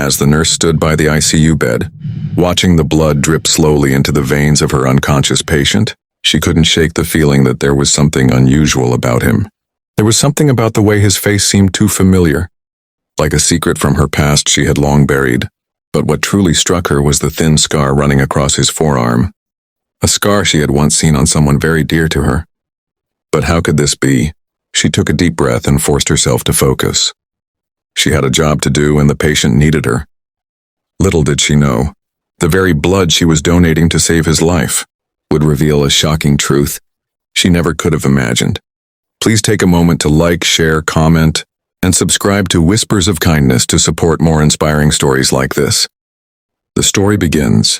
As the nurse stood by the ICU bed, watching the blood drip slowly into the veins of her unconscious patient, she couldn't shake the feeling that there was something unusual about him. There was something about the way his face seemed too familiar, like a secret from her past she had long buried. But what truly struck her was the thin scar running across his forearm, a scar she had once seen on someone very dear to her. But how could this be? She took a deep breath and forced herself to focus. She had a job to do and the patient needed her. Little did she know, the very blood she was donating to save his life would reveal a shocking truth she never could have imagined. Please take a moment to like, share, comment, and subscribe to Whispers of Kindness to support more inspiring stories like this. The story begins.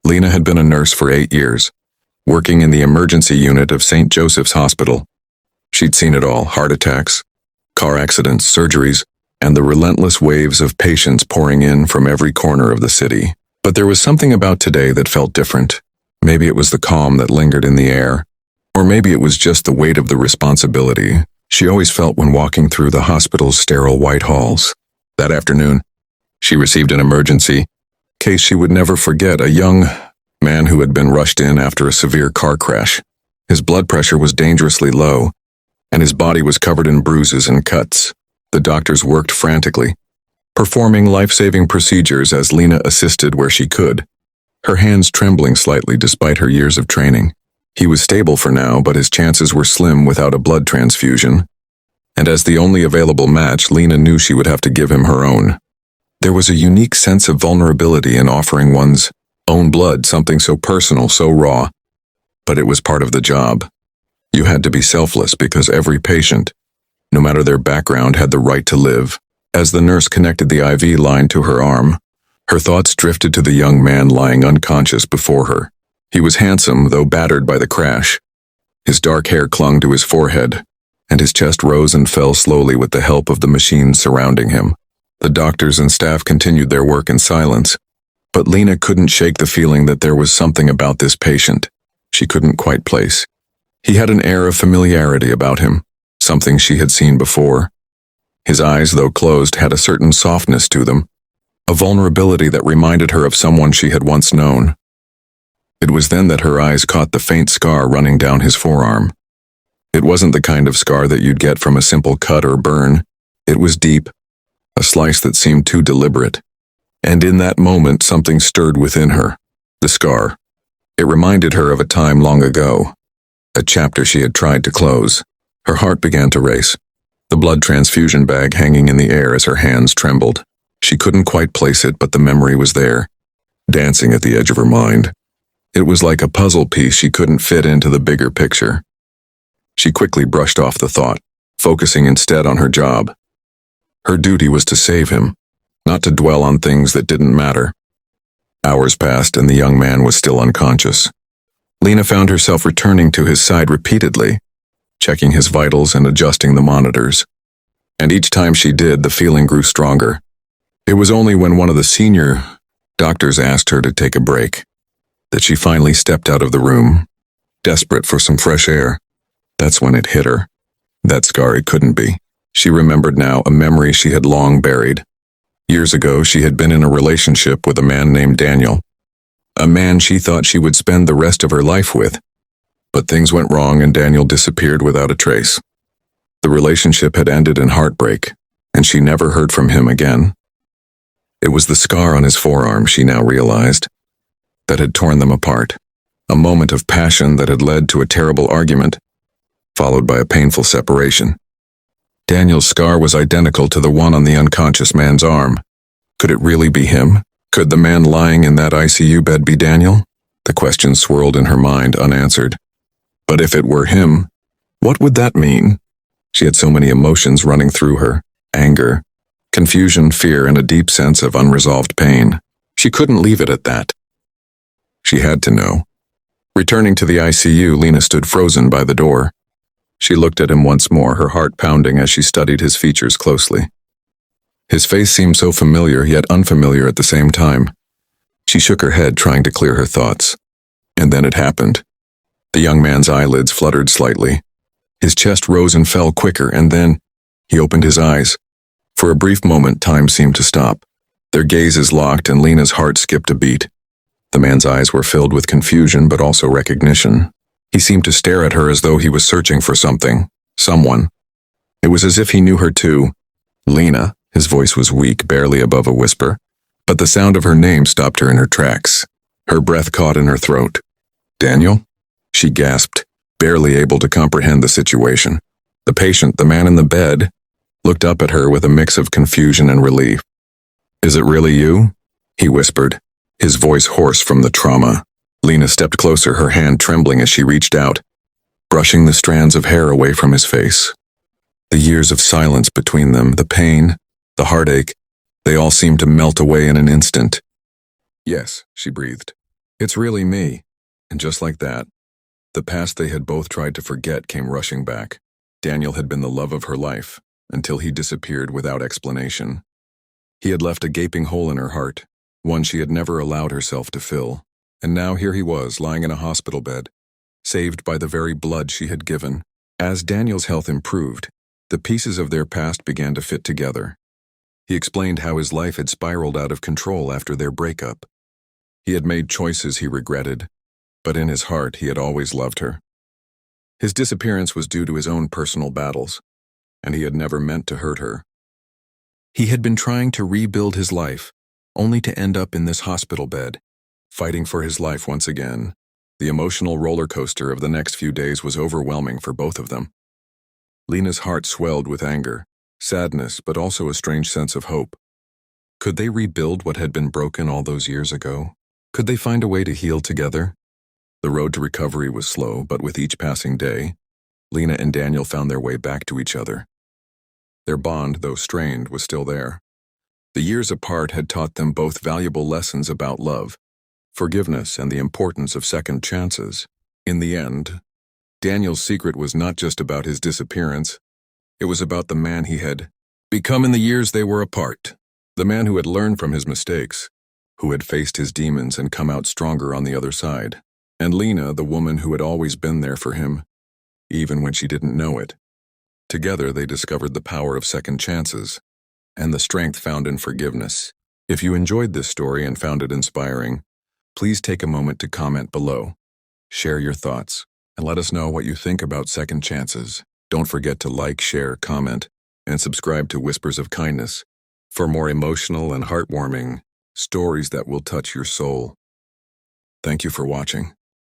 Lena had been a nurse for 8 years, working in the emergency unit of St. Joseph's Hospital. She'd seen it all: heart attacks, car accidents, surgeries, and the relentless waves of patients pouring in from every corner of the city. But there was something about today that felt different. Maybe it was the calm that lingered in the air, or maybe it was just the weight of the responsibility she always felt when walking through the hospital's sterile white halls. That afternoon, she received an emergency case she would never forget: a young man who had been rushed in after a severe car crash. His blood pressure was dangerously low, and his body was covered in bruises and cuts. The doctors worked frantically, performing life-saving procedures as Lena assisted where she could, her hands trembling slightly despite her years of training. He was stable for now, but his chances were slim without a blood transfusion. And as the only available match, Lena knew she would have to give him her own. There was a unique sense of vulnerability in offering one's own blood, something so personal, so raw. But it was part of the job. You had to be selfless because every patient, no matter their background, had the right to live. As the nurse connected the IV line to her arm, her thoughts drifted to the young man lying unconscious before her. He was handsome, though battered by the crash. His dark hair clung to his forehead, and his chest rose and fell slowly with the help of the machines surrounding him. The doctors and staff continued their work in silence, but Lena couldn't shake the feeling that there was something about this patient she couldn't quite place. He had an air of familiarity about him, something she had seen before. His eyes, though closed, had a certain softness to them, a vulnerability that reminded her of someone she had once known. It was then that her eyes caught the faint scar running down his forearm. It wasn't the kind of scar that you'd get from a simple cut or burn. It was deep, a slice that seemed too deliberate. And in that moment, something stirred within her. The scar. It reminded her of a time long ago, a chapter she had tried to close. Her heart began to race, the blood transfusion bag hanging in the air as her hands trembled. She couldn't quite place it, but the memory was there, dancing at the edge of her mind. It was like a puzzle piece she couldn't fit into the bigger picture. She quickly brushed off the thought, focusing instead on her job. Her duty was to save him, not to dwell on things that didn't matter. Hours passed and the young man was still unconscious. Lena found herself returning to his side repeatedly, checking his vitals and adjusting the monitors. And each time she did, the feeling grew stronger. It was only when one of the senior doctors asked her to take a break that she finally stepped out of the room, desperate for some fresh air. That's when it hit her. That scar, it couldn't be. She remembered now a memory she had long buried. Years ago, she had been in a relationship with a man named Daniel, a man she thought she would spend the rest of her life with. But things went wrong and Daniel disappeared without a trace. The relationship had ended in heartbreak, and she never heard from him again. It was the scar on his forearm, she now realized, that had torn them apart. A moment of passion that had led to a terrible argument, followed by a painful separation. Daniel's scar was identical to the one on the unconscious man's arm. Could it really be him? Could the man lying in that ICU bed be Daniel? The question swirled in her mind, unanswered. But if it were him, what would that mean? She had so many emotions running through her: anger, confusion, fear, and a deep sense of unresolved pain. She couldn't leave it at that. She had to know. Returning to the ICU, Lena stood frozen by the door. She looked at him once more, her heart pounding as she studied his features closely. His face seemed so familiar, yet unfamiliar at the same time. She shook her head, trying to clear her thoughts. And then it happened. The young man's eyelids fluttered slightly. His chest rose and fell quicker, and then he opened his eyes. For a brief moment, time seemed to stop. Their gazes locked and Lena's heart skipped a beat. The man's eyes were filled with confusion but also recognition. He seemed to stare at her as though he was searching for something, someone. It was as if he knew her too. Lena, his voice was weak, barely above a whisper, but the sound of her name stopped her in her tracks. Her breath caught in her throat. Daniel? She gasped, barely able to comprehend the situation. The patient, the man in the bed, looked up at her with a mix of confusion and relief. Is it really you? He whispered, his voice hoarse from the trauma. Lena stepped closer, her hand trembling as she reached out, brushing the strands of hair away from his face. The years of silence between them, the pain, the heartache, they all seemed to melt away in an instant. Yes, she breathed. It's really me. And just like that, the past they had both tried to forget came rushing back. Daniel had been the love of her life, until he disappeared without explanation. He had left a gaping hole in her heart, one she had never allowed herself to fill. And now here he was, lying in a hospital bed, saved by the very blood she had given. As Daniel's health improved, the pieces of their past began to fit together. He explained how his life had spiraled out of control after their breakup. He had made choices he regretted, but in his heart he had always loved her. His disappearance was due to his own personal battles, and he had never meant to hurt her. He had been trying to rebuild his life, only to end up in this hospital bed, fighting for his life once again. The emotional roller coaster of the next few days was overwhelming for both of them. Lena's heart swelled with anger, sadness, but also a strange sense of hope. Could they rebuild what had been broken all those years ago? Could they find a way to heal together? The road to recovery was slow, but with each passing day, Lena and Daniel found their way back to each other. Their bond, though strained, was still there. The years apart had taught them both valuable lessons about love, forgiveness, and the importance of second chances. In the end, Daniel's secret was not just about his disappearance. It was about the man he had become in the years they were apart. The man who had learned from his mistakes, who had faced his demons and come out stronger on the other side. And Lena, the woman who had always been there for him, even when she didn't know it. Together they discovered the power of second chances and the strength found in forgiveness. If you enjoyed this story and found it inspiring, please take a moment to comment below. Share your thoughts and let us know what you think about second chances. Don't forget to like, share, comment, and subscribe to Whispers of Kindness for more emotional and heartwarming stories that will touch your soul. Thank you for watching.